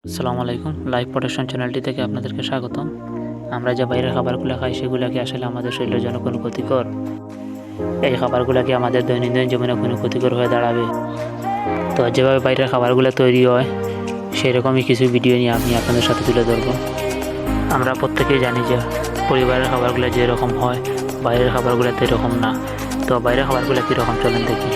আসসালামু আলাইকুম। Life protection চ্যানেলটি থেকে আপনাদেরকে স্বাগতম। আমরা যে বাইরের খাবারগুলো খাই সেগুলো কি আসলে আমাদের শরীরের জন্য কোনো ক্ষতিকর? এই খাবারগুলো কি আমাদের দৈনন্দিন জীবনে কোনো ক্ষতিকর হয়ে দাঁড়াবে? তো যেভাবে বাইরের খাবারগুলো তৈরি হয় সেরকমই কিছু ভিডিও নিয়ে আমি আপনাদের সাথে তুলে ধরব। আমরা প্রত্যেকেই জানি যে পরিবারের খাবারগুলো যেরকম হয় বাইরের খাবারগুলো তো এরকম না। তো বাইরের খাবারগুলো কীরকম চলেন দেখি।